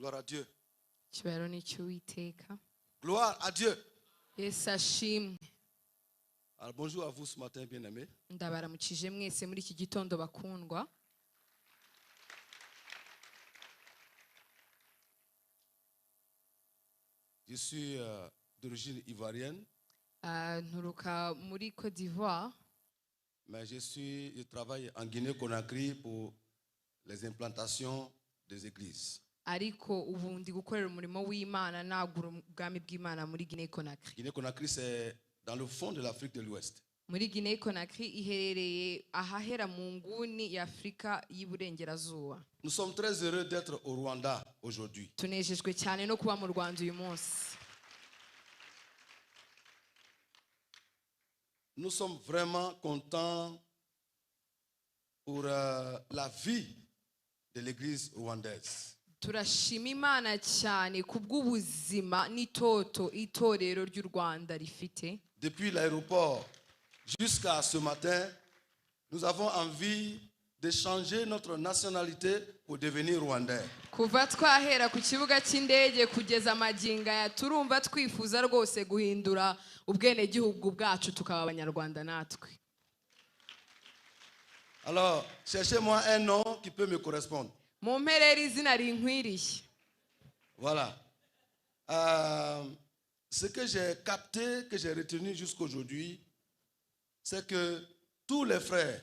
Gloire à Dieu. Icyubahiro ni icy'Uwiteka. Gloire à Dieu. Yesu ashimwe. Alors bonjour à vous ce matin, bien-aimés. Ndabaramukije mwese muri iki gitondo bakundwa. Je suis d'origine ivoirienne, Nturuka muri Côte d'Ivoire, mais je travaille en Guinée-Conakry pour les implantations des églises. ariko ubu ndi gukorera umurimo w'Imana nagura ubwami bw'Imana muri Guinée-Conakry. Guinée-Conakry, c'est dans le fond de l'Afrique de l'Ouest. Muri Guinée-Conakry iherereye ahahera mu nguni ya Afurika y'Iburengerazuba. Nous sommes très heureux d'être au Rwanda aujourd'hui. Tunejejwe cyane no kuba mu Rwanda uyu munsi. Nous sommes vraiment contents pour la vie de l'église rwandaise. Turashima Imana cyane kubw'ubuzima n'itoto itorero ry'u Rwanda rifite. Depuis l'aéroport jusqu'à ce matin, nous avons envie de changer notre nationalité pour devenir rwandais. Kuva twahera ku kibuga cy'indege kugeza amaginga ya turumva twifuza rwose guhindura ubwene gihugu bwacu tukaba abanyarwanda natwe. Alors, cherchez-moi un nom qui peut me correspondre. Mumperere izina rinkwiriye. Voilà. Ce que j'ai capté, que j'ai retenu jusqu'aujourd'hui, c'est que tous les frères,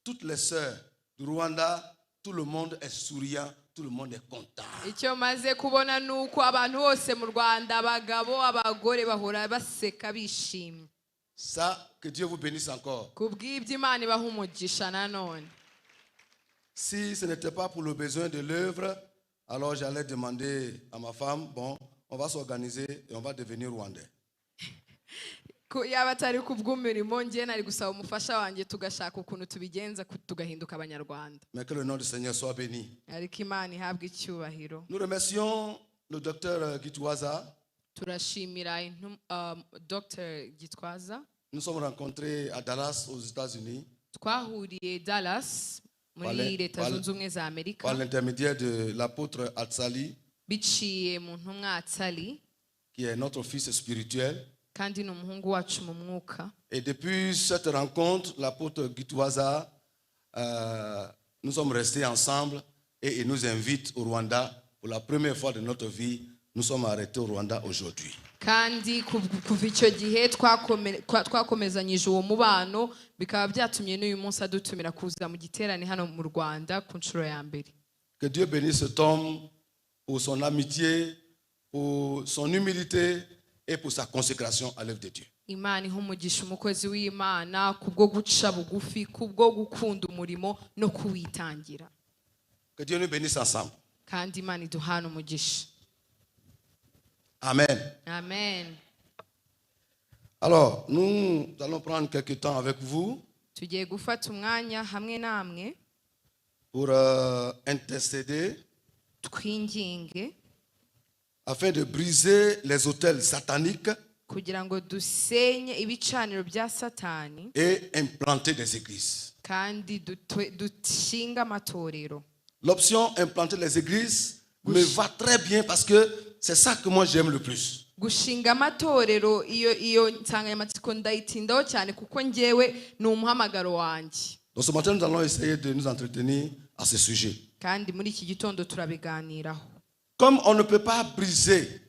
toutes les sœurs du Rwanda, tout le monde est souriant, tout le monde est content. Icyo maze kubona nuko abantu bose mu Rwanda abagabo abagore bahora baseka bishimye. Ça, que Dieu vous bénisse encore. Kubw'ibyo Imana ibaha umugisha nanone. Si ce n'était pas pour le besoin de l'œuvre, alors j'allais demander à ma femme, bon, on va s'organiser et on va devenir rwandais. Yaba atari kubw'umurimo ngiye nari gusaba umufasha wanjye tugashaka ukuntu tubigenza tugahinduka abanyarwanda. Mais que le nom du Seigneur soit béni. Ariko Imana ihabwe icyubahiro. Nous remercions le docteur Gitwaza. Turashimira Dr. Gitwaza. Nous sommes rencontrés à Dallas, aux États-Unis, Twahuriye Dallas muri Leta Zunze Ubumwe za Amerika par l'intermédiaire de l'apôtre Atsali, biciye mu ntumwa Atsali, qui est notre fils spirituel. kandi n'umuhungu wacu mu mwuka. Et depuis cette rencontre, l'apôtre Gitwaza, nous sommes restés ensemble et il nous invite au Rwanda. Pour la première fois de notre vie, nous sommes arrêtés au Rwanda aujourd'hui. Kandi kuva icyo gihe twakomezanyije uwo mubano bikaba byatumye n'uyu munsi adutumira kuza mu giterane hano mu Rwanda ku nshuro ya mbere. Que Dieu bénisse cet homme pour son amitié, pour son humilité et pour sa consécration à l'œuvre de Dieu. Imana iha umugisha umukozi w'Imana kubwo guca bugufi, kubwo gukunda umurimo no kuwitangira. Que Dieu nous bénisse ensemble. Kandi Imana iduhana umugisha. Amen. Amen. Alors, nous allons prendre quelques temps avec vous Tugiye gufata umwanya hamwe namwe pour intercéder twinginge afin de briser les autels sataniques kugira ngo dusenye ibicaniro bya Satani et implanter des églises. kandi dushinga amatorero. L'option implanter les églises me va très bien parce que c'est ça que moi j'aime le plus. Gushinga amatorero iyo nsanganyamatsiko ndayitindaho cyane kuko njyewe ni umuhamagaro wanjye. Donc ce matin nous allons essayer de nous entretenir à ce sujet. Kandi muri iki gitondo turabiganiraho. Comme on ne peut pas briser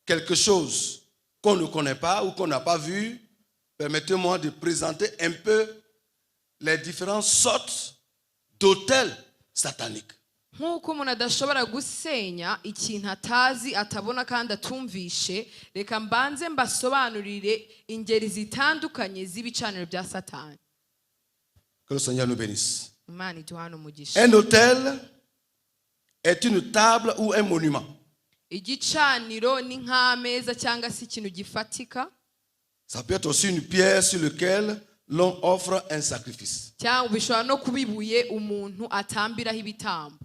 quelque chose qu'on ne connaît pas ou qu'on n'a pas vu, permettez-moi de présenter un peu les différentes sortes d'autels sataniques. Nk'uko umuntu adashobora gusenya ikintu atazi atabona kandi atumvishe, reka mbanze mbasobanurire ingeri zitandukanye z'ibicaniro bya Satani. Que le Seigneur nous bénisse. Imana iduhana umugisha. Un autel est une table ou un monument. Igicaniro ni nk'ameza cyangwa se ikintu gifatika. Ça peut être aussi une pierre sur laquelle l'on offre un sacrifice. Cyangwa bishobora no kuba ibuye umuntu atambiraho ibitambo.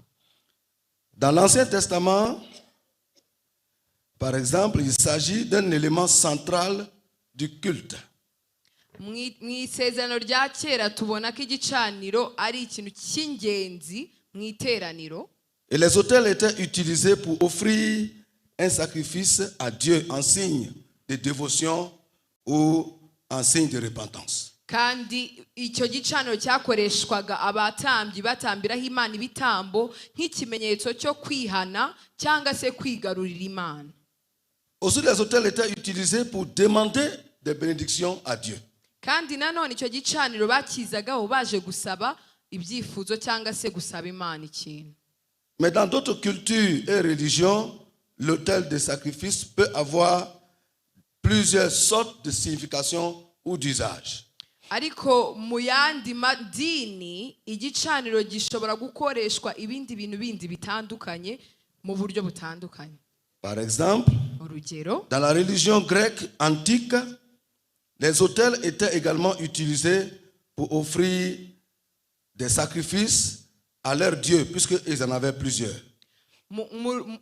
Dans l'Ancien Testament, par exemple, il s'agit d'un élément central du culte. Mu isezerano rya kera tubona ko igicaniro ari ikintu cy'ingenzi mu iteraniro. Et les autels étaient utilisés pour offrir un sacrifice à Dieu en signe de dévotion ou en signe de repentance. kandi icyo gicaniro cyakoreshwaga abatambyi batambiraho Imana ibitambo nk'ikimenyetso cyo kwihana cyangwa se kwigarurira Imana. Aussi, les autels étaient utilisés pour demander des bénédictions à Dieu. kandi nanone icyo gicaniro bakizagaho baje gusaba ibyifuzo cyangwa se gusaba Imana ikintu. Mais dans d'autres cultures et religions, l'autel de sacrifice peut avoir plusieurs sortes de significations ou d'usages. ariko mu yandi madini igicaniro gishobora gukoreshwa ibindi bintu bindi bitandukanye mu buryo butandukanye. Par exemple, urugero, dans la religion grecque antique, les autels étaient également utilisés pour offrir des sacrifices à leurs dieux, puisqu'ils en avaient plusieurs.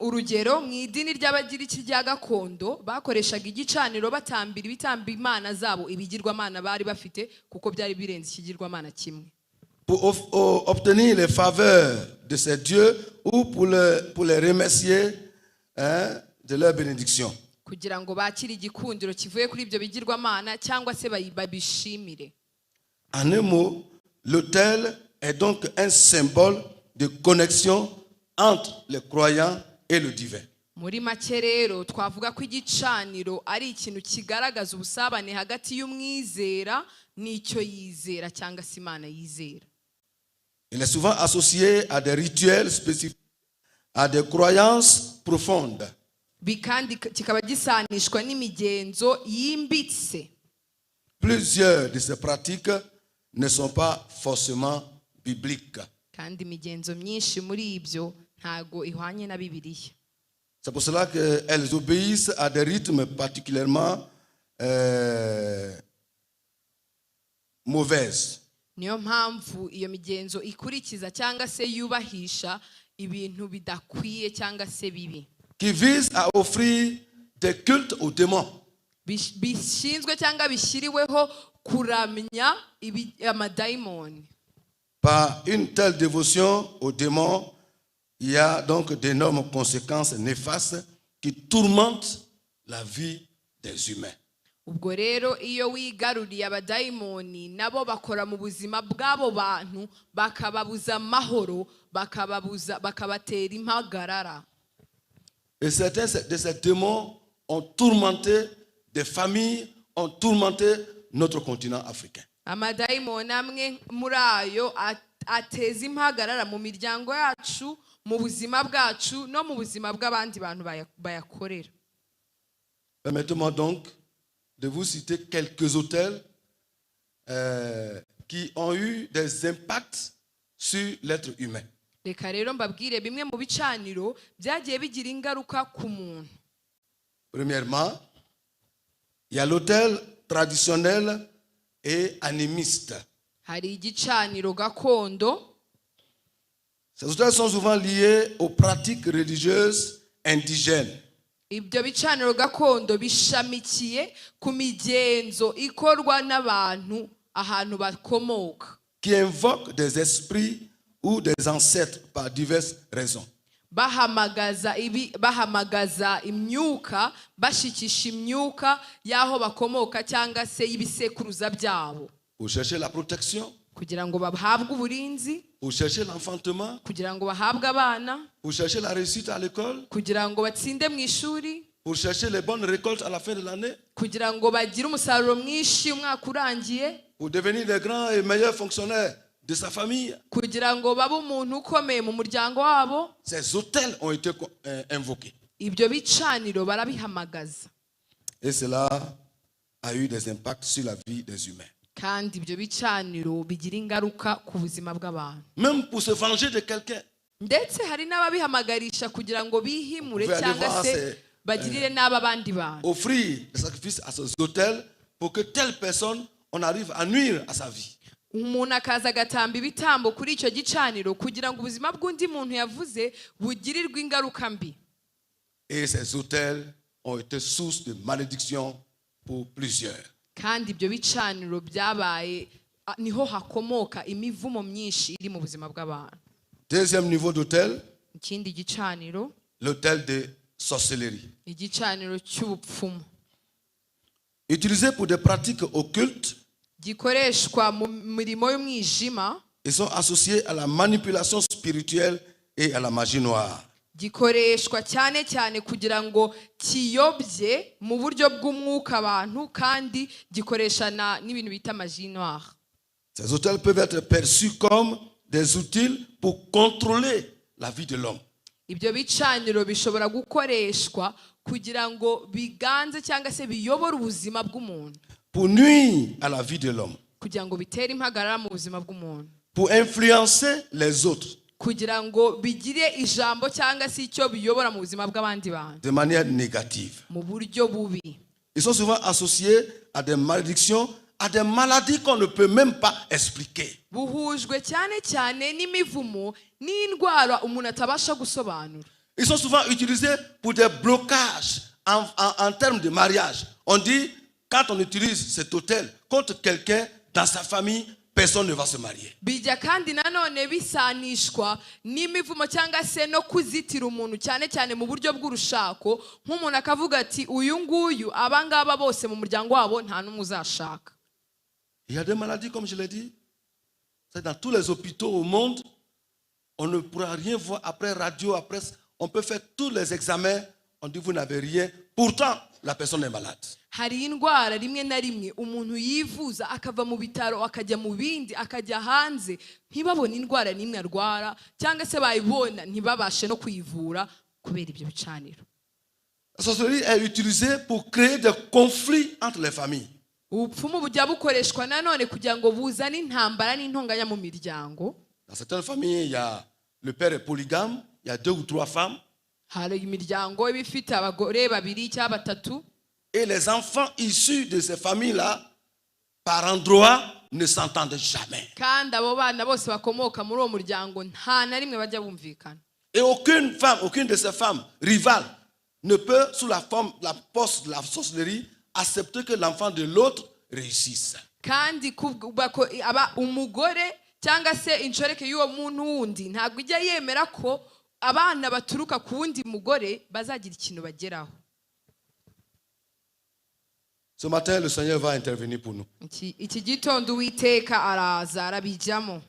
urugero mu idini ry'abagiriki rya gakondo bakoreshaga igicaniro batambira ibitambo imana zabo ibigirwamana bari bafite kuko byari birenze ikigirwamana kimwe. Pour obtenir les faveurs de ces dieux ou pour les remercier de leur bénédiction. kugira ngo bakire igikundiro kivuye kuri ibyo bigirwamana cyangwa se babishimire. En un mot, l'autel est donc un symbole de connexion entre les croyants et le divin. muri make rero twavuga ko igicaniro ari ikintu kigaragaza ubusabane hagati y'umwizera n'icyo yizera cyangwa se Imana yizera. Il est souvent associé à des rituels spécifiques, à des croyances profondes. kandi kikaba gisanishwa n'imigenzo yimbitse. Plusieurs de ces pratiques ne sont pas forcément bibliques. kandi imigenzo myinshi muri ibyo ntago ihwanye na Bibiliya. C'est pour cela qu'elles obéissent à des rythmes particulièrement mauvais. niyo mpamvu iyo migenzo ikurikiza cyangwa se yubahisha ibintu bidakwiye cyangwa se bibi. Qui visent à offrir des cultes aux démons. bishinzwe cyangwa bishyiriweho kuramya amadayimoni. Par une telle dévotion aux démons, il y a donc d'énormes conséquences néfastes qui tourmentent la vie des humains. ubwo rero iyo wigaruriye abadayimoni nabo bakora mu buzima bw'abo bantu bakababuza amahoro bakabatera impagarara. Et certains de ces démons ont tourmenté des familles, ont tourmenté notre continent africain. amadayimoni amwe muri ayo ateza impagarara mu miryango yacu, mu buzima bwacu no mu buzima bw'abandi bantu bayakorera. Permettez-moi donc de vous citer quelques autels qui ont eu des impacts sur l'être humain. reka rero mbabwire bimwe mu bicaniro byagiye bigira ingaruka ku muntu. Premièrement, il y a l'autel traditionnel et animiste. hari igicaniro gakondo. Ces autels sont souvent liés aux pratiques religieuses indigènes. ibyo bicaniro gakondo bishamikiye ku migenzo ikorwa n'abantu ahantu bakomoka. Qui invoquent des esprits ou des ancêtres par diverses raisons. bahamagaza imyuka, bashikisha imyuka y'aho bakomoka cyangwa se y'ibisekuruza byabo. Pour chercher la protection, kugira ngo bahabwe uburinzi, pour chercher l'enfantement, kugira ngo bahabwe abana, pour chercher la réussite à l'école, kugira ngo batsinde mu ishuri, pour chercher les bonnes récoltes à la fin de l'année, kugira ngo bagire umusaruro mwinshi umwaka urangiye, pour devenir des grands et meilleurs fonctionnaires de sa famille. kugira ngo babe umuntu ukomeye mu muryango wabo. Ces autels ont été invoqués. ibyo bicaniro barabihamagaza. Et cela a eu des impacts sur la vie des humains. kandi ibyo bicaniro bigira ingaruka ku buzima bw'abantu. Même pour se venger de quelqu'un. ndetse hari n'ababihamagarisha kugira ngo bihimure Vous allez cyangwa voir, se c'est, bagirire n'aba bandi bantu. Offrir des sacrifices à ces autels pour que telle personne, on arrive à nuire à sa vie. umuntu akaza agatamba ibitambo kuri icyo gicaniro kugira ngo ubuzima bw'undi muntu yavuze bugirirwe ingaruka mbi. Et ces autels ont été source de malédiction pour plusieurs. kandi ibyo bicaniro byabaye niho hakomoka imivumo myinshi iri mu buzima bw'abantu. Deuxième niveau d'autel, ikindi gicaniro l'autel de sorcellerie. igicaniro cy'ubupfumu Utilisé pour des pratiques occultes, gikoreshwa mu mirimo y'umwijima ils sont associés à la manipulation spirituelle et à la magie noire. gikoreshwa cyane cyane kugira ngo kiyobye mu buryo bw'umwuka abantu kandi gikoresha n'ibintu bita magie noire. Ces autels peuvent être perçus comme des outils pour contrôler la vie de l'homme. Ibyo bicaniro bishobora gukoreshwa kugira ngo biganze cyangwa se biyobore ubuzima bw'umuntu, Pour nuire à la vie de l'homme. kugira ngo bitere impagarara mu buzima bw'umuntu, Pour influencer les autres kugira ngo bigire ijambo cyangwa se icyo biyobora mu buzima bw'abandi bantu de manière négative. mu buryo bubi. Ils sont souvent associés à des malédictions, à des maladies qu'on ne peut même pas expliquer. Buhujwe cyane cyane n'imivumo n'indwara umuntu atabasha gusobanura. Ils sont souvent utilisés pour des blocages en termes de mariage. On dit, quand on utilise cet autel contre quelqu'un dans sa famille, personne ne va se marier. Bijya kandi nanone bisanishwa n'imivumo cyangwa se no kuzitira umuntu cyane cyane mu buryo bw'urushako, nk'umuntu akavuga ati uyu nguyu abangaba bose mu muryango wabo nta n'umwe uzashaka. Il y a des maladies, comme je l'ai dit, c'est dans tous les hôpitaux au monde, on ne pourra rien voir après radio, après, on peut faire tous les examens, on dit vous n'avez rien, pourtant la personne est malade. Hari indwara rimwe na rimwe umuntu yivuza akava mu bitaro akajya mu bindi akajya hanze ntibabone indwara n'imwe arwara, cyangwa se bayibona ntibabashe no kuyivura kubera ibyo bicaniro. La sorcellerie est utilisée pour créer des conflits entre les familles. Ubupfumu bujya bukoreshwa nanone kugira ngo buzane intambara n'intonganya mu miryango. Dans certaines familles, il y a le père est polygame, il y a 2 ou 3 femmes. Hari imiryango iba ifite abagore babiri cyangwa batatu, Et les enfants issus de ces familles-là, par endroits, ne s'entendent jamais. kandi abo bana bose bakomoka muri uwo muryango nta na rimwe bajya bumvikana. Et aucune femme, aucune de ces femmes rivales ne peut, sous la forme, la poste de la sorcellerie, accepter que l'enfant de l'autre réussisse. Kandi aba umugore cyangwa se inshoreke y'uwo muntu wundi ntabwo ijya yemera ko abana baturuka ku wundi mugore bazagira ikintu bageraho. Ce matin, le Seigneur va intervenir pour nous. Iki gitondo Uwiteka araza arabijyamo.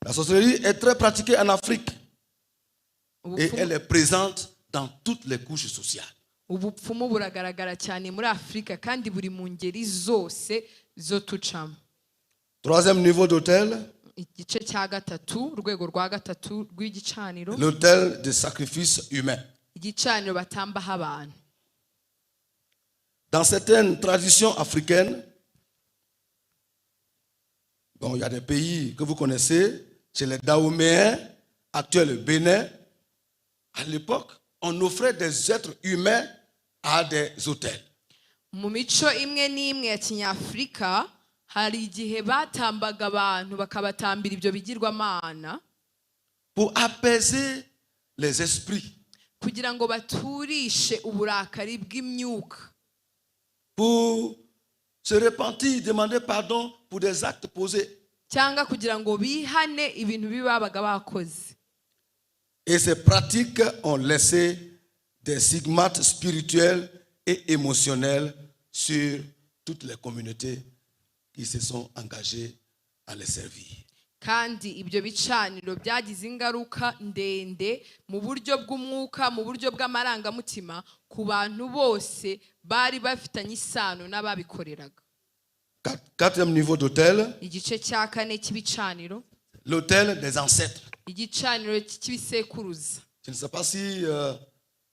La sorcellerie est très pratiquée en Afrique et Ubupfumu- elle est présente dans toutes les couches sociales. Ubupfumu buragaragara cyane muri Afurika kandi buri mu ngeri zose zo tucamo. Troisième niveau d'autel, Igice cya gatatu, urwego rwa gatatu rw'igicaniro, l'autel de sacrifice humain. igicaniro batambaho abantu. Dans certaines traditions africaines, bon, il y a des pays que vous connaissez, chez les Dahoméens, actuel le Bénin. À l'époque, on offrait des êtres humains à des autels. Mu mico imwe n'imwe ya Kinyafurika hari igihe batambaga abantu bakabatambira ibyo bigirwamana Pour apaiser les esprits, kugira ngo baturishe uburakari bw'imyuka, pour se repentir, demander pardon pour des actes posés. cyangwa kugira ngo bihane ibintu bibi babaga bakoze. Et ces pratiques ont laissé des stigmates spirituels et émotionnels sur toutes les communautés qui se sont engagées à les servir. Kandi ibyo bicaniro byagize ingaruka ndende mu buryo bw'umwuka, mu buryo bw'amarangamutima ku bantu bose bari bafitanye isano n'ababikoreraga. Quatrième niveau d'autel, Igice cya kane cy'ibicaniro, l'autel des ancêtres. igicaniro cy'ibisekuruza. Je ne sais pas si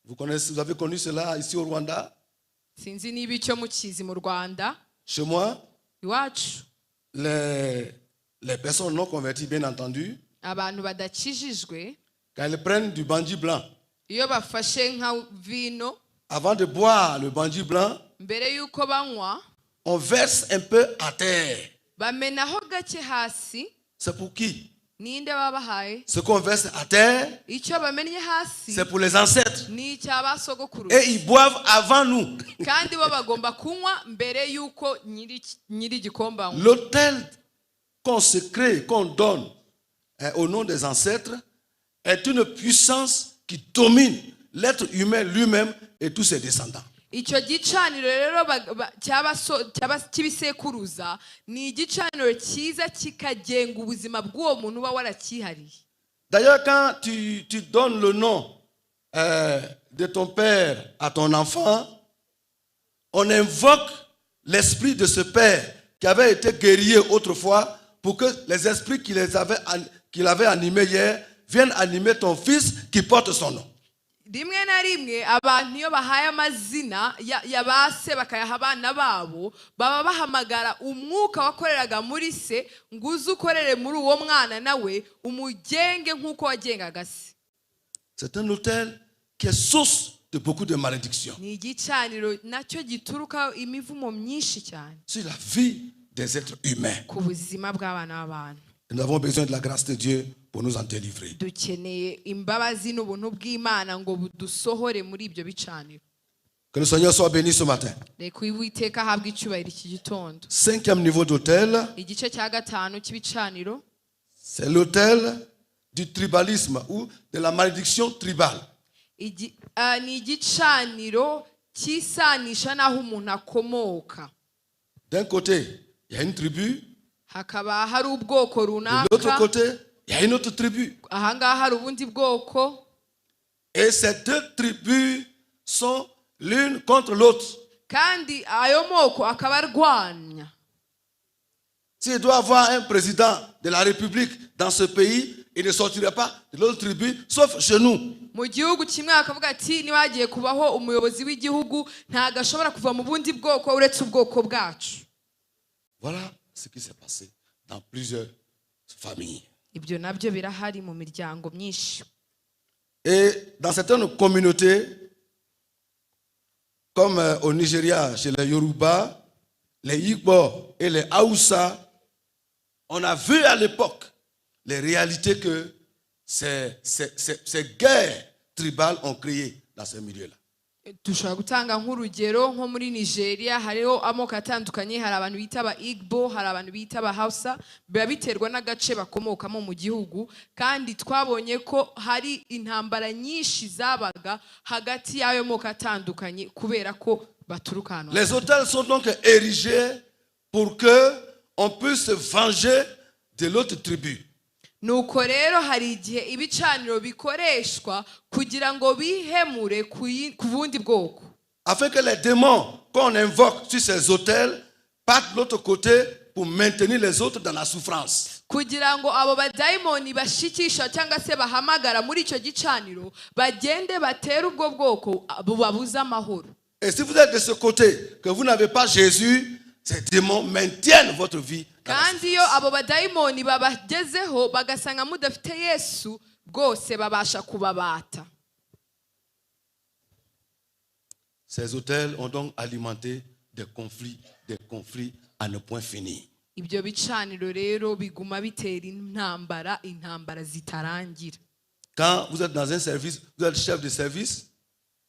vous avez connu cela ici au Rwanda. Sinzi niba icyo mukizi mu Rwanda. Chez moi, Iwacu les personnes non converties, bien entendu, abantu badakijijwe quand elles prennent du bandit blanc, iyo bafashe nka vino, avant de boire le bandit blanc, mbere y'uko banywa on verse un peu à terre. bamenaho gake hasi. C'est pour qui? Ninde babahaye? Ce qu'on verse à terre, Icyo bamennye hasi c'est pour les ancêtres. ni icy'abasogokuru, Et ils boivent avant nous. kandi bo bagomba kunywa mbere y'uko nyiri igikombe anywa. L'autel consacré qu'on donne au nom des ancêtres est une puissance qui domine l'être humain lui-même et tous ses descendants. icyo gicaniro rero cy'ibisekuruza ni igicaniro cyiza kikagenga ubuzima bw'uwo muntu uba waracyihariye. D'ailleurs, quand tu donnes le nom de ton père à ton enfant, on invoque l'esprit de ce père qui avait été guerrier autrefois pour que les esprits qu'il avait animés hier viennent animer ton fils qui porte son nom. rimwe na rimwe abantu iyo bahaye amazina ya base bakayaha abana babo baba bahamagara umwuka wakoreraga muri se ngo uze ukorere muri uwo mwana nawe umugenge nk'uko wagengaga se. C'est un autel qui est source de beaucoup de malédictions ni igicaniro nacyo gituruka imivumo myinshi cyane sur la vie des êtres humains. ku buzima bw'abana b'abantu. Nous avons besoin de la grâce de Dieu pour nous en délivrer. dukeneye imbabazi n'ubuntu bw'Imana ngo budusohore muri ibyo bicaniro. Que le Seigneur soit béni ce matin. reka Uwiteka ahabwe icyubahiro iki gitondo. Cinquième niveau d'autel, igice cya gatanu cy'ibicaniro c'est l'autel du tribalisme ou de la malédiction tribale. ni igicaniro cyisanisha n'aho umuntu akomoka. D'un côté, il y a une tribu. hakaba hari ubwoko De l'autre runaka, côté, il y a une autre tribu. ahangaha hari ubundi bwoko, Et ces deux tribus sont l'une contre l'autre. kandi ayo moko akaba arwanya. S'il doit avoir un président de la République dans ce pays, il ne sortirait pas de l'autre tribu, sauf chez nous. mu gihugu kimwe akavuga ati niba hagiye kubaho umuyobozi w'igihugu ntabwo ashobora kuva mu bundi bwoko uretse ubwoko bwacu. Voilà ce qui s'est passé dans plusieurs familles. ibyo nabyo birahari mu miryango myinshi. Et dans certaines communautés, comme au Nigeria, chez les Yoruba, les Igbo et les Haoussa, on a vu à l'époque les réalités que ces guerres tribales ont créées dans ces milieux-là. dushobora gutanga nk'urugero nko muri Nigeria hariho amoko atandukanye, hari abantu bita aba Igbo, hari abantu bita aba Hausa, biba biterwa n'agace bakomokamo mu gihugu, kandi twabonye ko hari intambara nyinshi zabaga hagati y'ayo moko atandukanye kubera ko baturuka hano. Les autels sont donc érigés pour que on puisse se venger de l'autre tribu. nuko rero hari igihe ibicaniro bikoreshwa kugira ngo bihemure ku bundi bwoko, Afin que les démons qu'on invoque sur ces autels partent de l'autre côté pour maintenir les autres dans la souffrance. kugira ngo abo badayimoni bashikisha cyangwa se bahamagara muri icyo gicaniro bagende batere ubwo bwoko bubabuza amahoro. Et si vous êtes de ce côté, que vous n'avez pas Jésus, ces démons maintiennent votre vie. kandi iyo abo badayimoni babagezeho bagasanga mudafite Yesu rwose babasha kubabata. Ces autels ont donc alimenté des conflits à ne point finir. ibyo bicaniro rero biguma bitera intambara zitarangira. Quand vous êtes dans un service, vous êtes chef de service,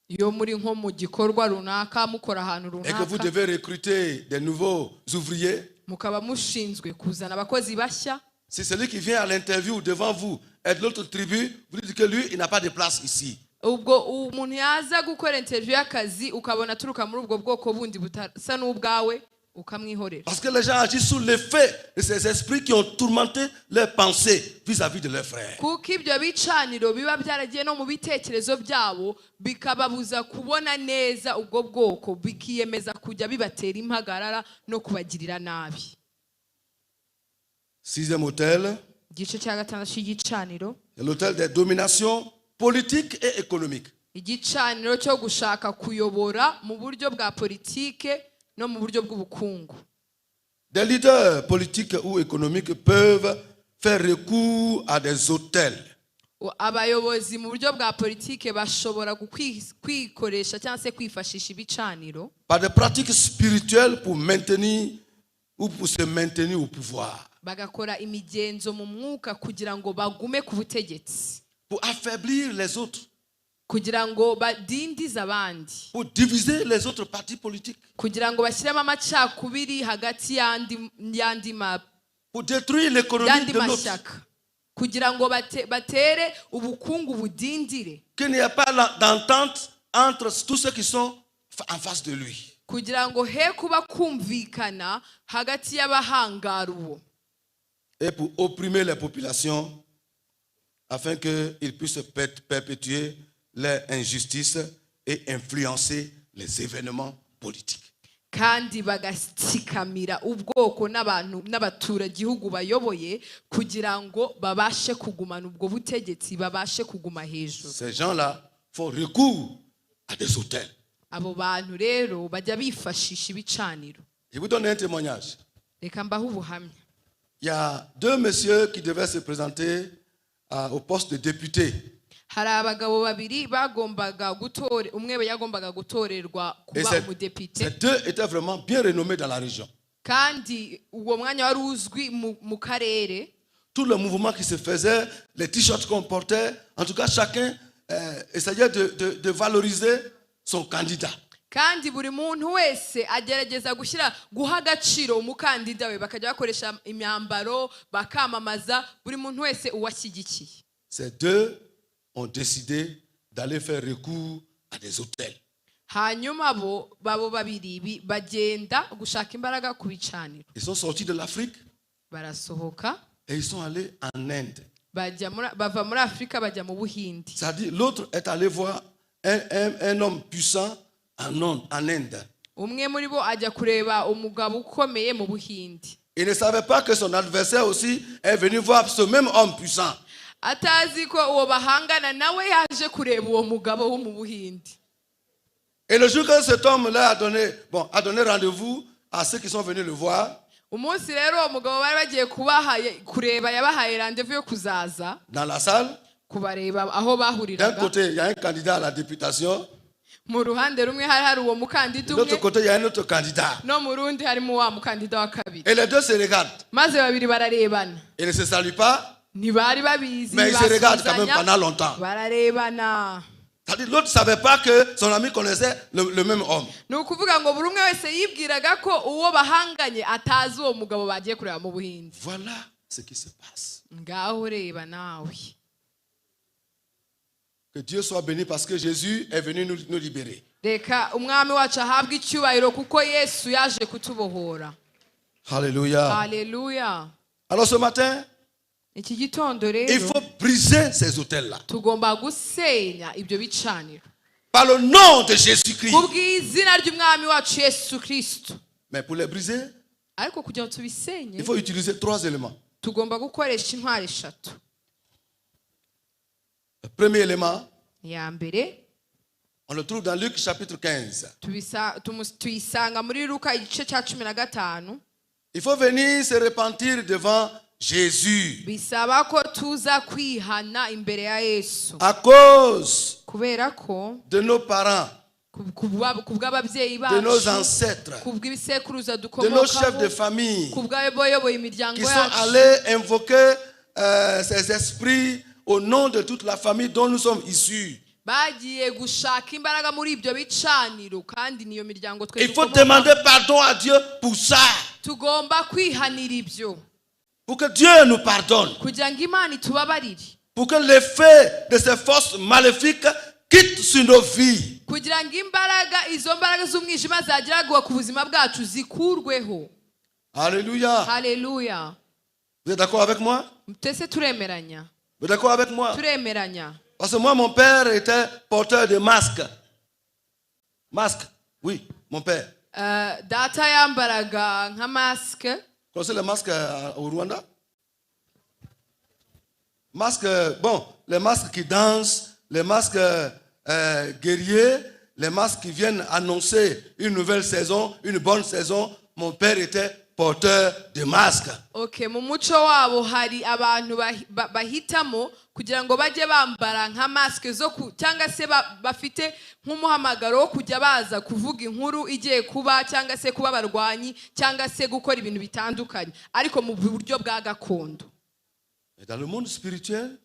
iyo muri nko mu gikorwa runaka mukora ahantu et que vous runaka devez recruter des nouveaux ouvriers, mukaba mushinzwe kuzana abakozi bashya, si celui qui vient à l'interview devant vous est de l'autre tribu, vous dites que lui, il n'a pas de place ici. ubwo umuntu yaza gukora interview y'akazi ukabona aturuka muri ubwo bwoko bundi butasa n'ubwawe ukamwihorera. Parce que les gens agissent sous l'effet de ces esprits qui ont tourmenté leurs pensées vis-à-vis de leurs frères. kuko ibyo bicaniro biba byaragiye no mu bitekerezo byabo bikababuza kubona neza ubwo bwoko, bikiyemeza kujya bibatera impagarara no kubagirira nabi. Sixième autel, igice cya gatandatu cy'igicaniro, c'est l'autel des dominations politiques et économiques. igicaniro cyo gushaka kuyobora mu buryo bwa politike no mu buryo bw'ubukungu. Des leaders politiques ou économiques peuvent faire recours à des autels. abayobozi mu buryo bwa politike bashobora kwikoresha cyangwa se kwifashisha ibicaniro Par des pratiques spirituelles pour maintenir ou pour se maintenir au pouvoir. bagakora imigenzo mu mwuka kugira ngo bagume ku butegetsi, Pour affaiblir les autres. kugira ngo badindize abandi, Pour diviser les autres partis politiques. kugira ngo bashyiremo amacakubiri hagati y'andi Pour détruire l'économie de l'autre. mashyaka, kugira ngo batere ubukungu budindire, qu'il n'y ait pas d'entente entre tous ceux qui sont en face de lui. kugira ngo he kuba kumvikana hagati y'abahangara uwo, Et pour opprimer les populations, afin qu'ils puissent perpétuer leur injustice et influencer les événements politiques. kandi bagatsikamira ubwoko n'abantu n'abaturagihugu bayoboye kugira ngo babashe kugumana ubwo butegetsi, babashe kuguma hejuru. Ces gens-là font recours à des hôtels. Abo bantu rero bajya bifashisha ibicaniro. Je vous donne un témoignage. Reka mbahe ubuhamya. Il y a deux messieurs qui devaient se présenter au poste de député. Hari abagabo babiri bagombaga gutore, umwe yagombaga gutorerwa kuba umudepite. Ces deux étaient vraiment bien renommés dans la région. Kandi uwo mwanya wari uzwi mu karere. Tout le mouvement qui se faisait, les t-shirts qu'on portait, en tout cas chacun essayait de valoriser son candidat. Kandi buri muntu wese agerageza guha agaciro umukandida we, bakajya bakoresha imyambaro bakamamaza buri muntu wese uwashyigikiye. Ces deux ont décidé d'aller faire recours à des hôtels. Hanyuma babo babiri bagenda gushaka imbaraga ku bicaniro. Ils sont sortis de l'Afrique Barasohoka et ils sont allés en Inde. Bava muri Afrika bajya mu Buhindi. C'est-à-dire l'autre est allé voir un homme puissant en Inde. Umwe muri bo ajya kureba umugabo ukomeye mu Buhindi. Il ne savait pas que son adversaire aussi est venu voir ce même homme puissant. Atazi ko uwo bahangana nawe yaje kureba uwo mugabo wo mu Buhindi. Et le jour que cet homme-là a donné rendez-vous à ceux qui sont venus le voir, umunsi rero umugabo bari bagiye kureba yabahaye rendez-vous yo kuzaza dans la salle, kubareba aho d'un bahuriraga. côté il y a un candidat à la députation, Mu ruhande rumwe hari uwo mukandida de l'autre umwe, côté il y a un autre candidat. no mu rundi harimo wa mukandida wa kabiri. Et les deux se regardent. Maze babiri bararebana. Ils ne se saluent pas, Ntibari babizi, mais ils se regardent quand même pendant longtemps. bararebana. C'est-à-dire l'autre ne savait pas que son ami connaissait le même homme. Ni ukuvuga ngo buri umwe wese yibwiraga ko uwo bahanganye atazi uwo mugabo bagiye kureba mu Buhindi. Voilà ce qui se passe. Ngaho reba nawe. Que Dieu soit béni parce que Jésus est venu nous libérer. Reka umwami wacu ahabwe icyubahiro kuko Yesu yaje kutubohora. Alléluia. Haleluya. Alors ce matin, Iki gitondo il rero faut briser ces hôtels-là. tugomba gusenya ibyo bicaniro Par le nom de Jésus-Christ. kubw'izina ry'umwami wacu Yesu Kristo. Mais pour les briser, Ariko kugira ngo tubisenye il faut utiliser 3 éléments. tugomba gukoresha intwaro eshatu. Le premier élément, Ya mbere on le trouve dans Luc chapitre 15. tuyisanga muri Luka igice cya 15. Il faut venir se repentir devant Jésus. Bisaba ko tuza kwihana imbere ya Yesu À cause kubera ko de nos parents, kubw'ababyeyi de nos bacu, ancêtres, kubw'ibisekuruza de nos chefs de dukomokaho, famille, kubw'abayoboye imiryango qui sont yacu, allés invoquer ces esprits au nom de toute la famille dont nous sommes issus. bagiye gushaka imbaraga muri ibyo bicaniro, kandi niyo miryango twe Il faut dukomokaho. demander pardon à Dieu pour ça. Tugomba kwihanira ibyo Pour que Dieu nous pardonne. kugira ngo Imana itubabarire, Pour que l'effet de ces forces maléfiques quitte sur nos vies. kugira ngo izo mbaraga z'umwijima zageraguwe ku buzima bwacu zikurweho. Alléluia. Haleluya. Vous êtes d'accord avec moi? Twese turemeranya? Vous êtes d'accord avec moi? Turemeranya. Parce que moi, mon père était porteur de masques. Masque, oui, mon père. Data yambaraga nka masque. Vous connaissez les masques au Rwanda? Masques, bon, les masques qui dansent, les masques guerriers, les masques qui viennent annoncer une nouvelle saison, une bonne saison. Mon père était porteur de masques. Okay, mu muco wabo hari abantu bahitamo kugira ngo bajye bambara nka masque zo cyangwa se bafite nk'umuhamagaro wo kujya baza kuvuga inkuru igiye kuba, cyangwa se kuba barwanyi, cyangwa se gukora ibintu bitandukanye ariko mu buryo bwa gakondo. Et dans le monde spirituel,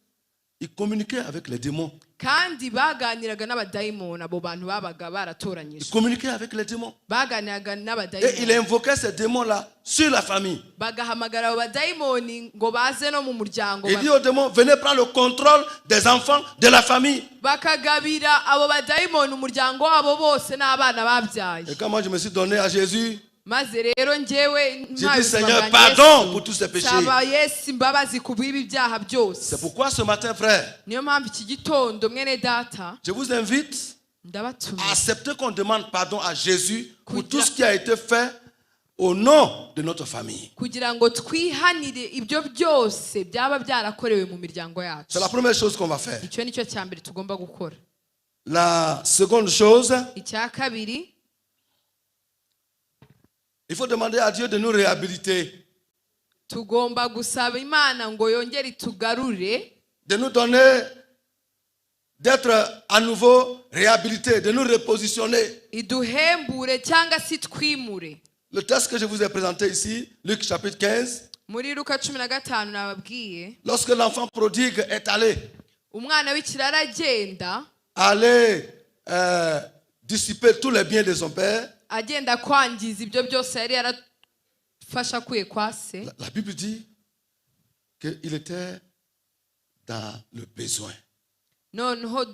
Ils communiquaient avec les démons. kandi baganiraga n'abadayimoni abo bantu babaga Ils baratoranyije communiquaient avec les démons. baganiraga Et il n'abadayimoni invoquait ces démons-là sur la famille. bagahamagara abo badayimoni ngo baze no mu muryango Il dit aux démons, venez prendre le contrôle des enfants de la famille. bakagabira abo badayimoni umuryango wabo bose n'abana babyaye. Et quand moi je me suis donné à Jésus, maze rero njyewe j'ai dit Seigneur, pardon pour tous ces péchés. saba Yesu imbabazi ku bw'ibi byaha byose. C'est pourquoi ce matin, frère, niyo mpamvu iki gitondo mwene data je vous invite ndabatumye à accepter qu'on demande pardon à Jésus pour tout ce qui a été fait au nom de notre famille. kugira ngo twihanire ibyo byose byaba byarakorewe mu miryango yacu. C'est la première chose qu'on va faire. icyo nicyo cya mbere tugomba gukora. La seconde chose, icya kabiri il faut demander à Dieu de nous réhabiliter, tugomba gusaba Imana ngo yongere itugarure, de nous donner, d'être à nouveau réhabilités, de nous repositionner. iduhembure cyangwa se twimure. Le texte que je vous ai présenté ici, Luc chapitre 15, muri Luka 15 nababwiye, lorsque l'enfant prodigue est allé, umwana w'ikirara agenda dissiper tous les biens de son père, agenda kwangiza ibyo byose yari yarafasha akuye kwa se. la Bible dit qu'il était dans le besoin. noneho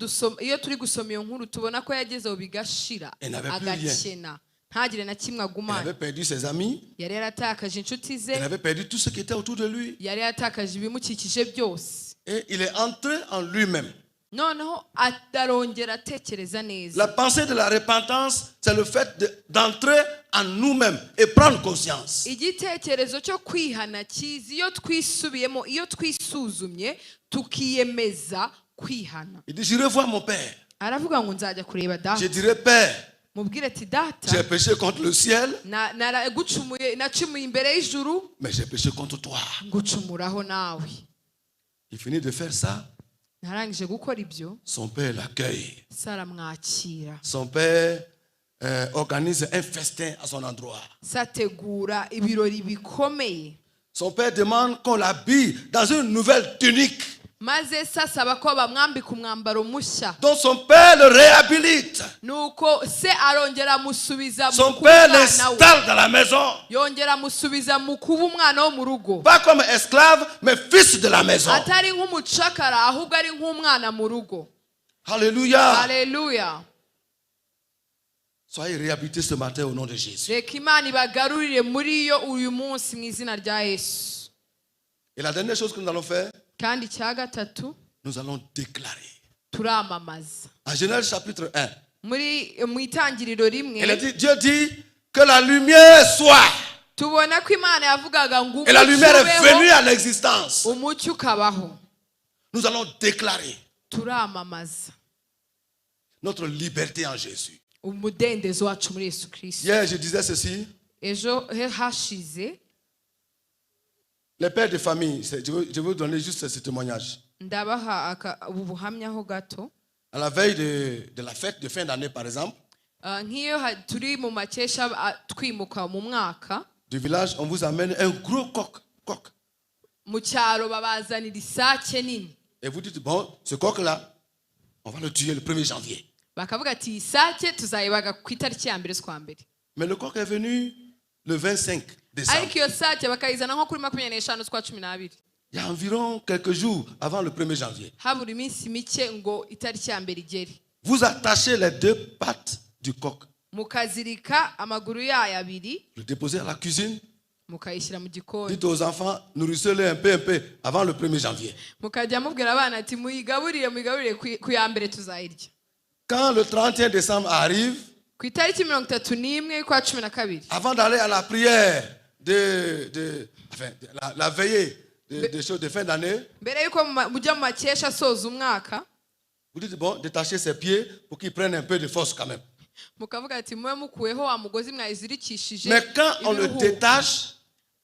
iyo turi gusoma iyo nkuru tubona ko yagezeho bigashira agakena ntagire na kimwe Il agumana. avait perdu ses amis, yari yaratakaje inshuti ze, il avait perdu tout ce qui était autour de lui. yari yaratakaje ibimukikije byose. Et il est entré en lui-même. noneho atarongera atekereza neza. La pensée de la repentance, c'est le fait d'entrer en nous-mêmes et prendre conscience. igitekerezo cyo kwihana kiza iyo twisubiyemo, iyo twisuzumye tukiyemeza kwihana. Il dit, j'irai voir mon père. aravuga ngo nzajya kureba data. Je dirai, Père, mubwire ati data, j'ai péché contre le ciel, nacumuye imbere y'ijuru, mais j'ai péché contre toi. ngucumuraho nawe. Il finit de faire ça. narangije gukora ibyo, Son père l'accueille. saramwakira, Son père organise un festin à son endroit. sategura ibirori bikomeye. Son père demande qu'on l'habille dans une nouvelle tunique. maze sasaba ko bamwambika umwambaro mushya. Donc son père le réhabilite. nuko se arongera amusubiza Son mu kuba père umwana we. l'installe dans la maison. yongera amusubiza mu kuba umwana wo mu rugo. Pas comme esclave, mais fils de la maison. atari nk'umucakara ahubwo ari nk'umwana mu rugo. Alléluia. Haleluya. Soyez réhabilités ce matin au nom de Jésus. reka Imana ibagarurire muri yo uyu munsi mu izina rya Yesu. Et la dernière chose que nous allons faire, kandi icya gatatu nous allons déclarer. turamamaza. En Genèse chapitre 1, mu itangiriro rimwe Dieu dit que la lumière soit. tubona ko Imana yavugaga ngo Et la lumière est venue umucyo à l'existence. ubeho, umucyo ukabaho. Nous allons déclarer turamamaza notre liberté en Jésus. umudendezo wacu muri Yesu Kristo. Hier, je disais ceci. ejo hashize Les pères de famille, je vais vous donner juste ce témoignage. ndabaha ubu buhamya ho gato. À la veille de la fête de fin d'année, par exemple, nk'iyo turi mu makesha twimuka mu mwaka, du village, on vous amène un gros coq. mu cyaro babazanira isake nini. Et vous dites, bon, ce coq-là, on va le tuer le 1er janvier. bakavuga ati isake tuzayibaga ku itariki ya mbere z'ukwa mbere. Mais le coq est venu le 25 décembre. ariko iyo sake bakayizana nko kuri 25 z'ukwa 12. Il y a environ quelques jours avant le 1er janvier. habura iminsi mike ngo itariki ya mbere igere. Vous attachez les deux pattes du coq. mukazirika amaguru yayo abiri, Le déposez à la cuisine. mukayishyira mu gikoni. Dites aux enfants, nourrissez-les un peu avant le 1er janvier. mukajya mubwira abana ati muyigaburire ku ya mbere tuzayirya. Quand le 31 décembre arrive, ku itariki 31 y'ukwa 12, avant d'aller à la prière la veillée des choses de fin d'année, mbere y'uko mujya mu makesha asoza umwaka, vous dites, bon, détachez ses pieds pour qu'ils prennent un peu de force quand même. mukavuga ati mube mukuyeho wa mugozi mwayizirikishije. Mais quand on le détache,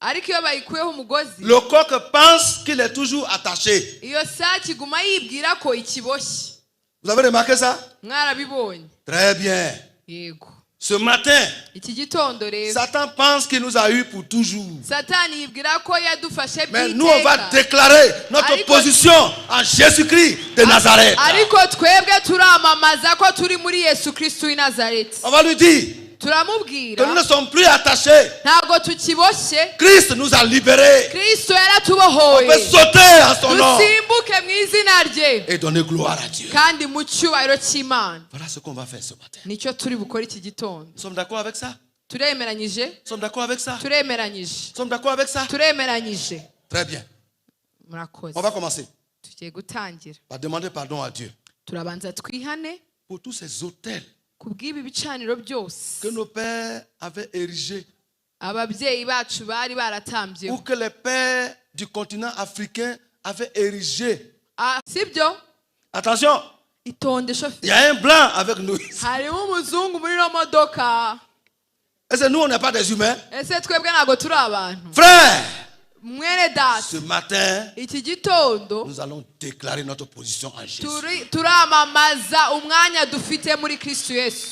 ariko iyo bayikuyeho umugozi, le coq pense qu'il est toujours attaché. iyo sake iguma yibwira ko ikiboshye. Vous avez remarqué ça? mwarabibonye? Très bien. yego. Ce matin, iki gitondo rero Satan pense qu'il nous a eu pour toujours. satani yibwira ko yadufashe Mais nous, on va by'iteka déclarer notre Ariko- position en Jésus-Christ de Nazareth. ariko twebwe turamamaza ko turi muri Yesu Kristo w'i Nazareti On va lui dire que turamubwira nous ne sommes plus attachés. ntabwo tukiboshye Christ nous a libérés. Kristo On yaratubohoye peut sauter en son nom dusimbuke mu izina rye et donner gloire à Dieu. kandi mu cyubahiro cy'Imana Voilà ce qu'on va faire ce matin. nicyo turi bukore iki gitondo Nous sommes d'accord avec ça? turemeranyije Nous sommes d'accord avec ça? Nous turemeranyije sommes d'accord avec ça? turemeranyije Très bien. murakoze On va commencer tugiye gutangira par demander pardon à Dieu turabanza twihane pour tous ces hôtels ku bw'ibi bicaniro byose que nos pères avaient érigés ababyeyi bacu bari baratambye ou que les pères du continent africain avaient érigés. sibyo Attention, itonde il shoferi y a un blanc avec nous. harimo umuzungu muri ino modoka Est-ce que nous, on n'est pas des humains? ese twebwe ntabwo turi abantu Frère, mwene data ce matin, iki gitondo nous allons déclarer notre position en Jésus. turamamaza umwanya dufite muri Kristo Yesu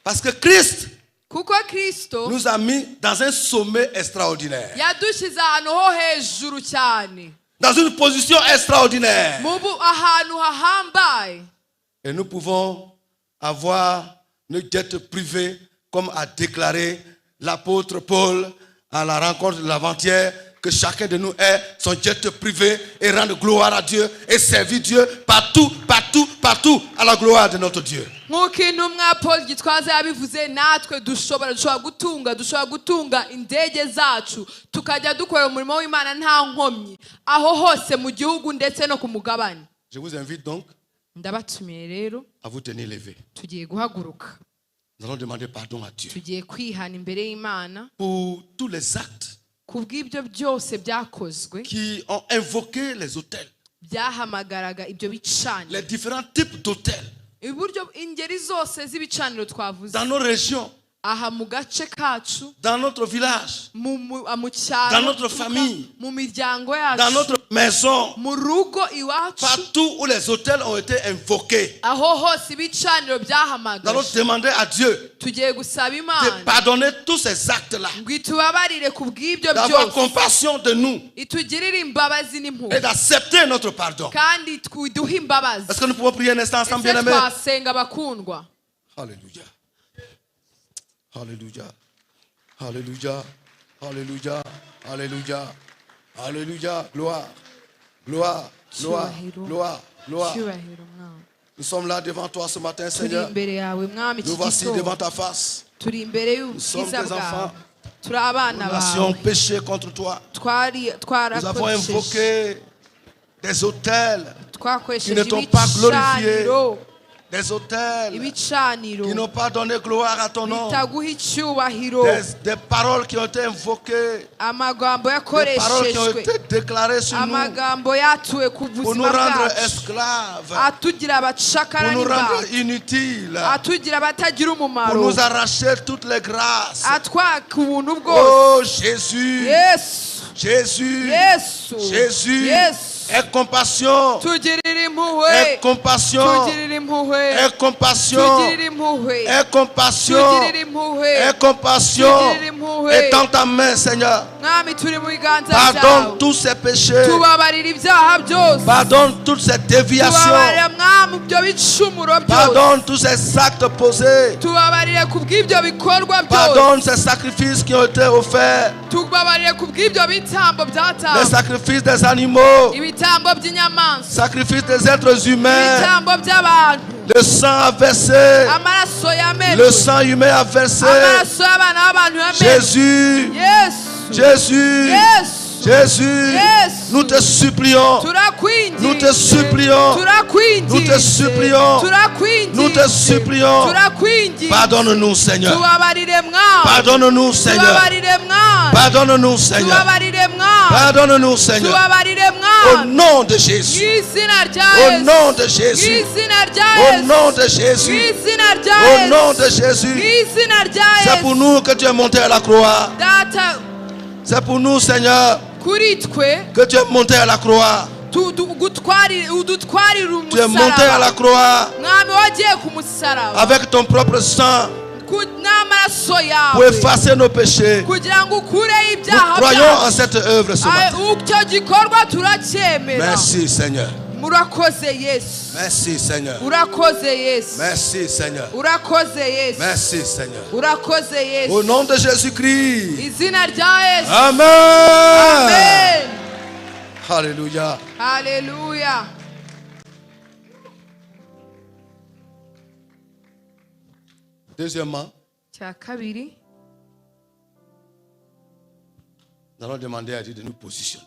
Parce que Christ kuko Kristo nous a mis dans un sommet extraordinaire, yadushyize ahantu ho hejuru cyane dans une position extraordinaire. ahantu hahambaye Et nous pouvons avoir une jet privée, comme a déclaré l'apôtre Paul à la rencontre de l'avant-hier, que chacun de nous ait son jet privé et rende gloire à Dieu et servir Dieu partout, partout, partout à la gloire de notre Dieu. nk'uko intumwa Paul Gitwaza yabivuze natwe dushobora gutunga indege zacu tukajya dukora umurimo w'Imana nta nkomyi aho hose mu gihugu ndetse no ku mugabane. Je vous invite donc Ndabatumiye rero à vous tenir levés. tugiye guhaguruka Nous allons demander pardon à Dieu tugiye kwihana imbere y'Imana pour tous les actes ku bw'ibyo byose byakozwe qui ont invoqué les hôtels, byahamagaraga ibyo bicaniro les différents types d'hôtels uburyo ingeri zose z'ibicaniro twavuze dans nos régions, aha mu gace kacu dans notre village, mu dans cyaro notre famille, mu miryango dans yacu notre maison, mu rugo iwacu partout où les hôtels ont été invoqués. aho hose ibicaniro Nous allons byahamagaje demander à Dieu tugiye gusaba de Imana pardonner tous ces actes-là, ngo itubabarire ku bw'ibyo d'avoir byose compassion de nous itugirire imbabazi et n'impuhwe d'accepter notre pardon. kandi iduhe imbabazi. Est-ce que nous pouvons prier un instant ensemble, Ese bien-aimés? twasenga bakundwa. Alléluia. Alléluia. Alléluia. Alléluia. Alléluia. Alléluia. Gloire. Gloire. Gloire. Gloire. Gloire. Cyubahiro Mwami. Nous sommes là devant toi ce matin, Turi Seigneur. imbere yawe Mwami iki Nous voici devant gitondo ta face. turi imbere sommes y'ubwiza tes bwawe enfants. turi abana Nous avions bawe péché contre toi. Nous avons twarakoresheje invoqué des hôtels twakoresheje qui ne t'ont pas glorifié. ibicaniro Des hôtels ibicaniro qui n'ont pas donné gloire à ton nom. bitaguha icyubahiro Des paroles qui ont été invoquées. amagambo Des paroles qui ont yakoreshejwe été déclarées sur nous amagambo yatuwe ku pour nous buzima rendre bwacu esclaves, atugira abacakara pour nous rendre n'imbata inutiles, atugira abatagira pour umumaro nous arracher toutes les grâces. atwaka ubuntu bwose. Oh Jésus, Yesu Jésus, Yesu Jésus, Yesu aie compassion, tugirire impuhwe aie compassion, tugirire impuhwe aie compassion, tugirire impuhwe aie compassion, tugirire impuhwe aie compassion. tugirire impuhwe Étends ta main, Seigneur. Mwami turi mu biganza Pardonne byawe tous ces péchés. tubabarire ibyaha byose Pardonne toutes ces déviations. tubabarire Mwami ibyo bicumuro byose Pardonne tous ces actes posés. tubabarire ku bw'ibyo bikorwa byose Pardonne ces sacrifices qui ont été offerts. tubabarire ku bw'ibyo bitambo Les byatanzwe sacrifices des animaux. ibitambo by'inyamaswa Sacrifices des êtres humains. ibitambo by'abantu Le sang a versé. amaraso Le yamenwe sang humain a versé. amaraso y'abana b'abantu yamenwe Jésus. Yesu Jésus. Yesu Jésus. Yesu Nous te supplions. turakwinginze Nous te supplions. turakwinginze Nous te supplions. turakwinginze Nous te supplions. turakwinginze Pardonne-nous, Seigneur. tubabarire Mwami Pardonne-nous, Seigneur. tubabarire Mwami Pardonne-nous, Seigneur. tubabarire Mwami Pardonne-nous, Seigneur. tubabarire Au Mwami nom de mu Jésus. izina rya Au Yesu nom de mu Jésus. izina rya Au Yesu nom de mu Jésus. izina rya Au nom de Yesu mu Jésus. izina rya C'est pour Yesu nous que tu es monté à la croix. data C'est pour nous, Seigneur, kuri twe que tu es monté à la croix. udutwarire Tu es monté à la umusaraba croix Mwami wagiye ku musaraba avec ton propre sang. n'amaraso pour yawe effacer nos péchés. kugira ngo ukureho Nous ibyaha croyons en byacu. cette œuvre ce matin. Icyo gikorwa turacyemera. Merci Seigneur. Murakoze Yesu. Merci Seigneur. Urakoze Yesu. Merci Seigneur. Urakoze Yesu. Merci Seigneur. Urakoze Yesu. Au nom de Jésus-Christ. Izina rya Yesu. Amen. Amen. Alléluia. Haleluya. Deuxièmement, Cya kabiri, nous allons demander à Dieu de nous positionner.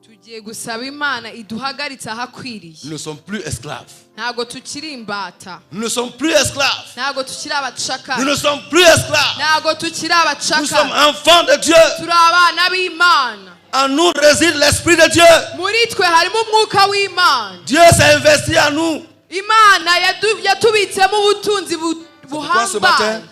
tugiye gusaba Imana iduhagaritse ahakwiriye. Nous ne sommes plus esclaves. Ntago tukiri imbata. Nous ne sommes plus esclaves. Ntago tukiri abacakara. Nous ne sommes plus esclaves. Ntago tukiri Nous sommes abacakara. enfants de Dieu. Turi abana b'Imana. En nous réside l'Esprit de Dieu. Muri twe harimo umwuka w'Imana. Dieu s'est investi en nous. Imana yatubitsemo ubutunzi Pourquoi ce matin, buhambaye.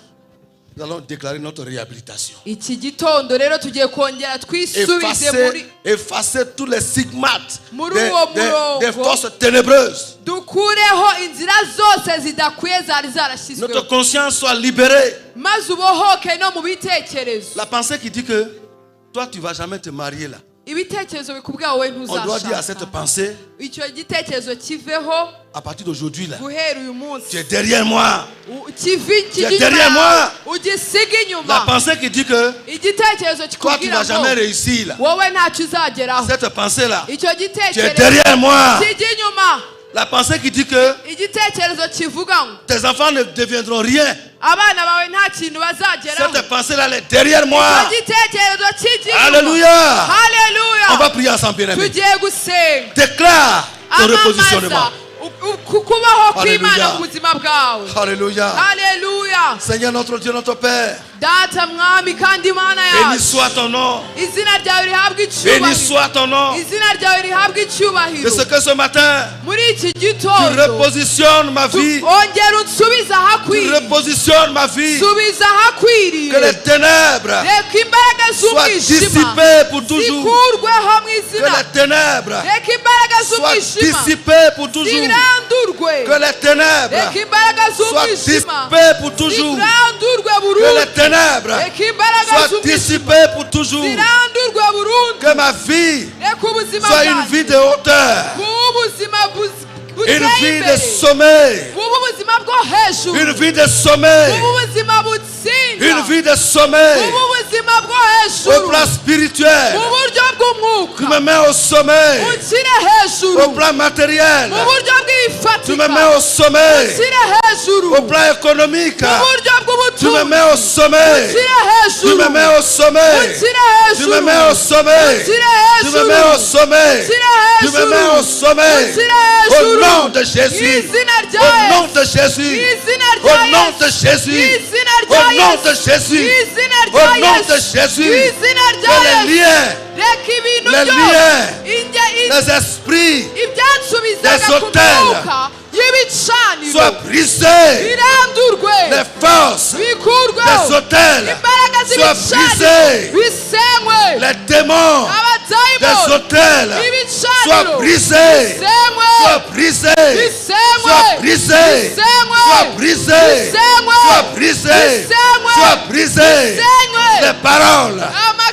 nous allons déclarer notre réhabilitation. Iki gitondo rero tugiye kongera twisubize muri Effacer tous les stigmates Muri des uwo murongo. forces ténébreuses. dukureho inzira zose zidakwiye zari Notre zarashyizweho conscience soit libérée. maze ubohoke no mu bitekerezo. La pensée qui dit que toi, tu ne vas jamais te marier là. Ibitekerezo bikubwira wowe On doit dire à cette ntuzashaka. pensée, Icyo gitekerezo kiveho à partir d'aujourd'hui là, guhera uyu tu munsi. es derrière moi. Kivi Tu es derrière moi. ugisiga La inyuma. pensée qui dit que Igitekerezo toi, tu ne kikubwira vas jamais ngo réussir là. wowe ntacyo uzageraho. Cette pensée là, Icyo tu es gitekerezo derrière moi. kijya inyuma. La pensée qui dit que Igitekerezo kivuga ngo tes enfants ne deviendront rien. abana bawe nta kintu bazageraho. Cette pensée là, elle est derrière moi. Icyo gitekerezo kijya inyuma. Alléluia. Haleluya. On va prier ensemble, bien aimés. Tugiye gusenga. Déclare ton repositionnement. Amamaza kubaho kw'Imana Haleluya. mu buzima bwawe. Alléluia. Haleluya. Seigneur notre Dieu, notre Père, Data mwami kandi Imana béni yacu. soit ton nom. Izina ryawe rihabwe Béni icyubahiro. soit ton nom. Izina ryawe rihabwe De icyubahiro. ce que ce matin, Muri iki tu gitondo repositionnes ma vie. ongera unsubize Tu ahakwiriye. repositionnes ma vie. Subiza ahakwiriye. Que les ténèbres Reka imbaraga soient z'umwijima dissipées pour toujours. zikurweho mu Que izina. les ténèbres Reka imbaraga soient z'umwijima dissipées pour toujours. zirandurwe. Que les ténèbres Reka imbaraga soient z'umwijima dissipées pour toujours. zirandurwe Que burundu. les ténèbres Reka imbaraga soient z'umwijima dissipées pour toujours. zirandurwe burundu. Que ma vie Reka ubuzima soit une vie de hauteur. bube ubuzima Une buteye vie de imbere. sommeil. Bube ubuzima bwo hejuru. Une vie de sommeil. Bube ubuzima butsinda. Une vie de sommeil. Bube ubuzima bwo Au hejuru. plan spirituel. Mu buryo bw'umwuka. Tu me mets au sommeil. Unshyire hejuru. Au plan matériel. Mu buryo bw'ibifatika. Tu me mets au sommeil. Unshyire hejuru. Au plan économique. Mu buryo Tu bw'ubutunzi. me mets au sommeil. Unshyire Tu hejuru. me mets au sommeil. Unshyire Tu hejuru. me mets au sommeil. Unshyire Tu me hejuru. mets au sommeil. Unshyire Tu me hejuru. mets au sommeil. Unshyire Au hejuru. nom de Jésus. Izina rya Au nom Yesu. de Jésus. Izina Au rya nom Yesu. de Jésus. Izina Au rya nom Yesu. de Jésus. Izina Au rya nom de Yesu. Jésus. Izina rya Que les Yesu. liens, Reka ibintu les byose. liens, Inge- les esprits ibyansubizaga des ku hôtels myuka y'ibicaniro soient brisés. birandurwe Les forces bikurweho des hôtels imbaraga soient z'ibicaniro brisées. bisenywe Les démons des abadayimoni hôtels soient b'ibicaniro brisés. bisenywe Soient brisés. bisenywe Soient brisés. bisenywe Soient brisés. bisenywe Soient brisés. bisenywe Soient brisés. bisenywe Les paroles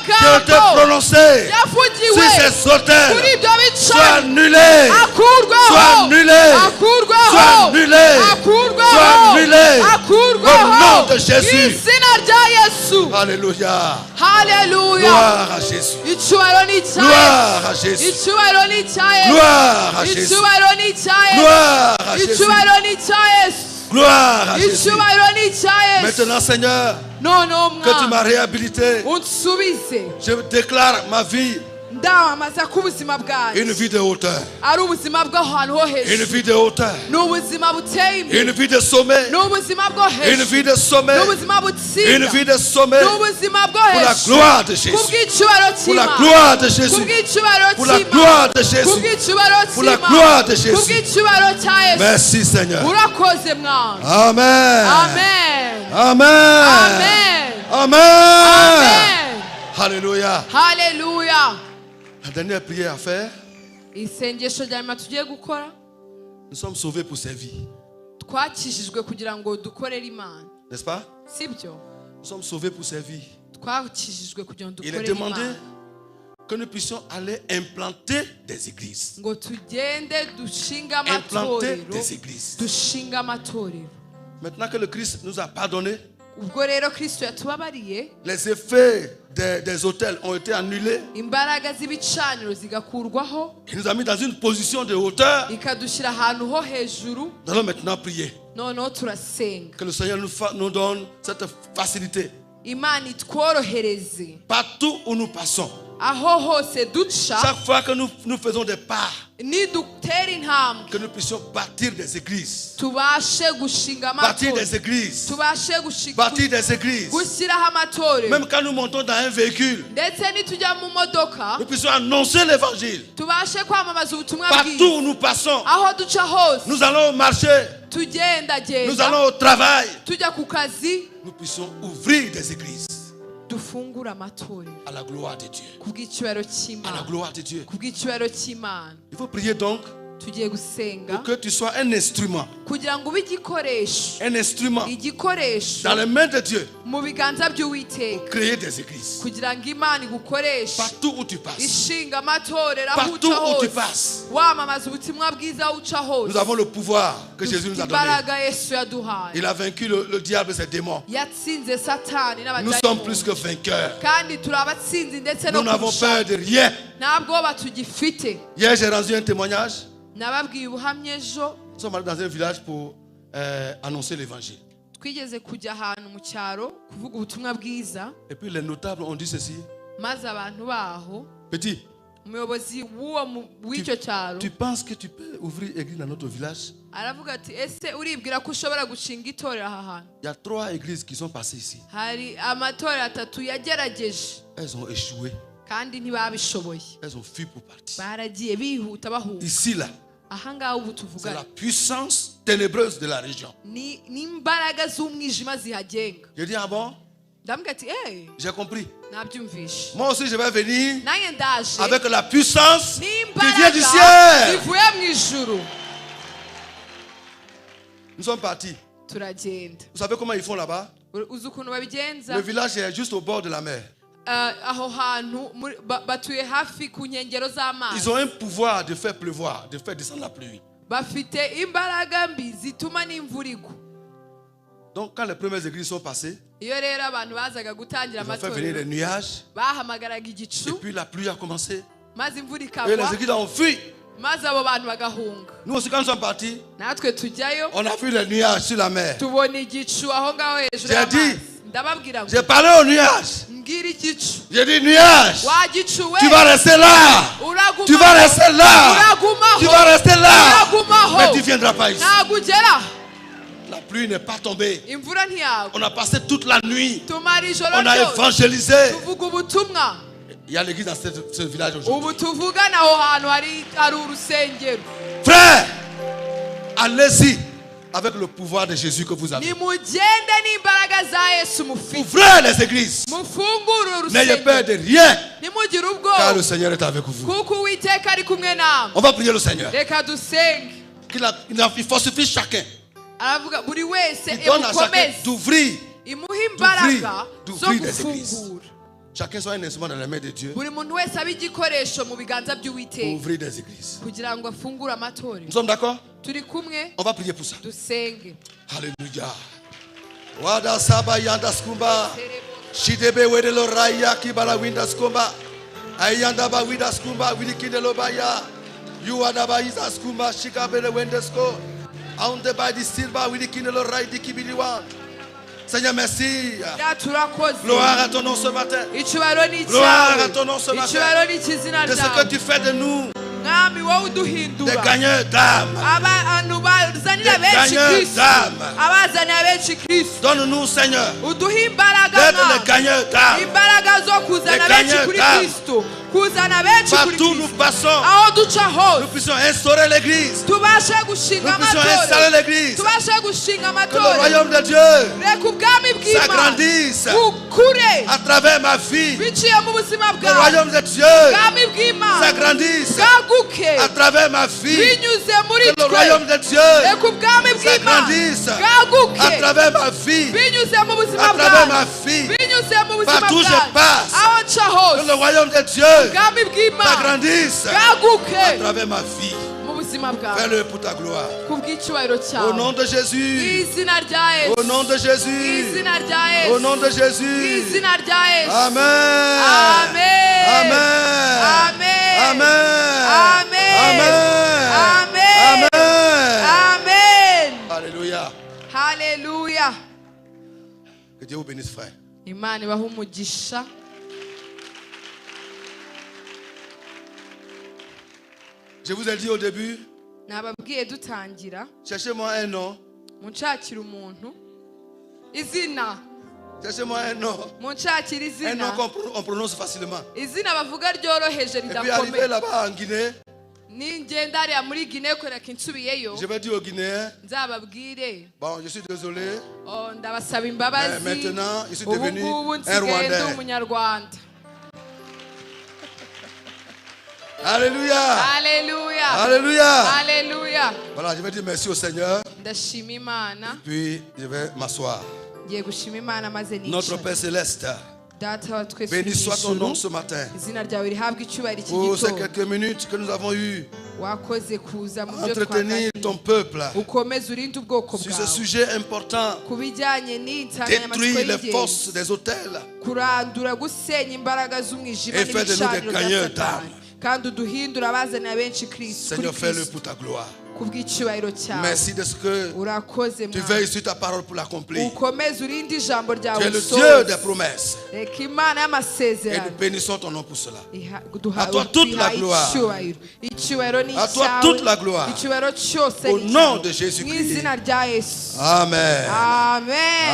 qui ont été amagambo prononcées yavugiwe sur ces kuri hôtels ibyo soient bicaniro annulées. akurweho Soient annulées. akurweho Soient annulées. akurweho Soient annulées. akurweho Au nom de Jésus. izina rya Yesu. Alléluia. Haleluya. Gloire à Jésus. Icyubahiro ni icya Yesu. Gloire à Jésus. Icyubahiro ni icya Yesu. Gloire à Jésus. Icyubahiro ni icya Yesu. Gloire à Jésus. Icyubahiro ni icya Yesu. Gloire à Jésus. Icyubahiro ni icya Yesu. Maintenant, Seigneur, noneho que tu m'as mwana réhabilité, unsubize je déclare ma vie ndamamaza ko ubuzima bwanjye une vie de hauteur. ari ubuzima bw'ahantu ho Une hejuru. vie de hauteur. Ni ubuzima buteye imbere. Une vie de sommeil. Ni ubuzima bwo Une hejuru. vie de sommeil. Ni ubuzima Une butsinda. vie de sommeil. Ni ubuzima bwo Pour la hejuru. gloire de Jésus. Kubw'icyubahiro Pour la cy'Imana. gloire de Jésus. Kubw'icyubahiro Pour la cy'Imana. gloire de Jésus. Kubw'icyubahiro Pour la cy'Imana. gloire de Jésus. Kubw'icyubahiro cya Yesu. Merci Seigneur. Urakoze mwana. Amen. Amen. Amen. Amen. Amen. Amen. Alléluia. Haleluya. La dernière prière à faire, Isengesho rya nyuma tugiye gukora nous sommes sauvés pour servir. twakijijwe kugira ngo dukorere Imana. N'est-ce pas? sibyo Nous sommes sauvés pour servir. twakijijwe kugira ngo Il dukore est demandé Imana que nous puissions aller implanter des églises. ngo tugende dushinga Implanter amatorero des églises. dushinga amatorero. Maintenant que le Christ nous a pardonné, ubwo rero Kristo yatubabariye les effets des hôtels ont été annulés. imbaraga z'ibicaniro zigakurwaho Il nous a mis dans une position de hauteur. ikadushyira ahantu ho hejuru. Nous allons maintenant prier. noneho turasenga Que le Seigneur nous donne cette facilité. Imana itworohereze Partout où nous passons, aho hose duca chaque fois que nous faisons des pas, nidutera intambwe que nous puissions bâtir des églises. tubashe gushinga Bâtir amatorero des églises. tubashe Bâtir des églises. gushyiraho amatorero. Même quand nous montons dans un véhicule, ndetse nitujya mu modoka nous puissions annoncer l'évangile. tubashe kwamamaza ubutumwa Partout bwiza où nous passons, aho duca hose nous allons marcher, nous tugendagenda allons au travail. tujya ku kazi Nous puissions ouvrir des églises dufungure amatorero à la gloire de Dieu. kubw'icyubahiro À la cy'Imana gloire de Dieu. kubw'icyubahiro cy'Imana. Il faut prier donc tugiye gusenga pour que tu sois un instrument. kugira ngo ube igikoresho Un instrument igikoresho dans les mains de Dieu mu biganza pour by'Uwiteka créer des églises. kugira ngo Imana igukoreshe Partout où tu passes. ishinga amatorero aho Partout uca où tu hose passes. wamamaza ubutumwa bwiza aho uca hose. Nous avons le pouvoir que Jésus dufite nous a donné. imbaraga Yesu yaduhaye. Il a vaincu le diable et ses démons. yatsinze Satani Nous sommes plus n'abadayimoni que vainqueurs. kandi turi abatsinzi ndetse no Nous n'avons kurusha peur de rien. nta bwoba tugifite. Hier, j'ai rendu un témoignage. nababwiye ubuhamya ejo Nous sommes allés dans un village pour annoncer l'évangile. twigeze kujya ahantu mu cyaro kuvuga ubutumwa bwiza Et puis les notables ont dit ceci. maze abantu baho Petit, umuyobozi w'icyo cyaro tu penses que tu peux ouvrir église dans notre village? aravuga ati ese uribwira ko ushobora gushinga itorero aha hantu? Il y a 3 églises qui sont passées ici. hari amatorero 3 yagerageje Elles ont échoué. kandi ntibabishoboye. Elles ont fui pour partir. baragiye bihuta bahunga. Ici, là, ahangaha ubu c'est tuvugana la puissance ténébreuse de la région. ni imbaraga z'umwijima zihagenga. Je dis, ah bon? ndamubwira ati J'ai compris. nabyumvishe. Moi aussi, je vais venir nanjye ndaje avec la puissance qui vient n'imbaraga du ciel. zivuye mu ijuru. Nous sommes partis. turagenda. Vous savez comment ils font là-bas? uzi ukuntu babigenza? Le village est juste au bord de la mer. aho hantu batuye hafi ku nkengero Ils z'amazi. ont un pouvoir de faire pleuvoir, de faire descendre la pluie. bafite imbaraga mbi zituma n'imvura igwa. Donc, quand les premières églises sont passées, iyo rero abantu bazaga gutangira ils ont fait venir des amatorero nuages. bahamagaraga Et igicu puis la pluie a commencé. maze imvura Et ikagwa les églises ont fui. maze abo bantu bagahunga. Nous aussi, quand nous sommes partis, natwe tujyayo on a vu les nuages sur la mer. tubona igicu aho ngaho hejuru J'ai dit, y'amazi. ndababwira ngo j'ai parlé aux nuages. mbwira igicu J'ai dit, nuages, wa gicu we tu vas rester là. uragumaho Tu vas rester là. uragumaho Tu vas rester là. uragumaho Mais tu ne viendras pas ici. ntabwo ugera. La pluie n'est pas tombée. imvura ntiyagwa. On a passé toute la nuit. tumara ijoro On a ryose évangélisé. tuvuga ubutumwa. Il y a l'église dans ce village aujourd'hui. ubu tuvugana aho hantu hari urusengero. Frère, allez-y avec le pouvoir de Jésus que vous avez. nimugende n'imbaraga za Yesu mufite. Ouvrez les églises. mufungure N'ayez peur urusengero. de rien. nimugire Car ubwoba le Seigneur est avec vous. kuko Uwiteka ari kumwe namwe. On va prier le Seigneur. reka dusenge. Il fortifie chacun. aravuga buri wese Il donne à chacun emukomeze d'ouvrir. imuha imbaraga zo d'ouvrir des églises. gufungura. Chacun soit un instrument dans les mains de Dieu buri muntu wese abe igikoresho mu biganza pour by'Uwiteka ouvrir des églises. kugira ngo afungure Nous amatorero. sommes d'accord? turi kumwe On va prier pour ça. dusenge. Alléluia. Wada saba yanda skumba. Shidebe wedelo raya kibala winda skumba. Ayanda ba winda skumba wilikinde lobaya. You are the baisa skumba shikabele wendesko. Aunde ba di silba wilikinde lo rai di kibiliwa. Seigneur, merci. Ya turakoze. Gloire à ton nom ce matin. icyubahiro ni Gloire icyawe. à ton nom ce matin. icyubahiro ni ikizina De ce que ryawe. tu fais de nous mwami wowe des uduhindura gagneurs d'âme. abantu bazanira Des benshi gagneurs Kristo. d'âme. abazanira benshi Kristo. Donne-nous, Seigneur, uduhe imbaraga d'être mwami. les gagneurs d'âme. imbaraga zo kuzana Les benshi gagneurs kuri d'âme. Kristo. kuzana benshi kuri Partout nous Kristo. passons, aho duca nous hose puissions instaurer l'église. tubashe gushinga Nous puissions installer amatorero. l'église. tubashe gushinga Que le amatorero. royaume de Dieu reka ubwami bw'imana s'agrandisse bukure à travers ma vie. biciye mu buzima Le bwawe royaume de Dieu ubwami bw'imana s'agrandisse bwaguke à travers ma vie. binyuze muri Que le twe royaume de Dieu reka ubwami bw'imana s'agrandisse bwaguke à travers ma vie. binyuze mu buzima À travers bwawe ma vie. binyuze mu buzima Partout je bwawe passe. aho nca Que hose le royaume de Dieu ubwami bw'imana s'agrandisse bwaguke à travers ma vie. mu buzima bwawe Fais-le pour ta gloire. ku bw'icyubahiro Au cyawe nom de Jésus. izina rya Au yesu nom de Jésus. izina rya Au yesu nom de Jésus. izina rya yesu Amen. amen Amen. amen Amen. amen Amen. amen amen Alléluia. haleluya Que Dieu vous bénisse, frère. imana ibaha umugisha Je vous ai dit au début, nababwiye dutangira cherchez-moi un nom. munshakira umuntu izina Cherchez-moi un nom. munshakira Un nom izina qu'on prononce facilement. izina bavuga ryoroheje Et puis ridakomeye arriver là-bas en Guinée, ningenda hariya muri gine kureka insubiyeyo je vais dire aux Guinéens, nzababwire bon, je suis désolé, ndabasaba mais imbabazi maintenant, je suis ubu devenu ngubu un nsigaye ndi Rwandais. umunyarwanda Alléluia. haleluya Alléluia. haleluya Voilà, je vais dire merci au Seigneur, ndashima imana puis je vais m'asseoir. ngiye gushima imana maze Notre nicara Père Céleste, data wa twese béni uri soit ton mu nom ijuru, ce matin. izina ryawe rihabwe icyubahiro iki Pour ces gitondo quelques minutes que nous avons eues, wakoze kuza mu byo entretenir twaganiriye ton peuple ukomeze urinde ubwoko sur ce bwawe sujet important. ku bijyanye n'insanganyamatsiko Détruire les forces y'ingenzi des hôtels kurandura gusenya imbaraga z'umwijima et faire de nous des n'ibicaniro bya gagneurs satani kandi uduhindura abazanira benshi kuri Seigneur, fais-le kristo pour ta gloire. ku bw'icyubahiro cyawe Merci de ce que urakoze tu mwana veilles sur ta parole pour l'accomplir. ukomeze urinde ijambo Tu ryawe es le Dieu usohoze. des promesses. reka imana Et y'amasezerano nous bénissons ton nom pour cela. duha- À toi toute la twihaye gloire. icyubahiro icyubahiro ni À toi icyawe toute la gloire. icyubahiro cyose Au ni nom icyawe. de Jésus-Christ. mu izina rya yesu Amen. amen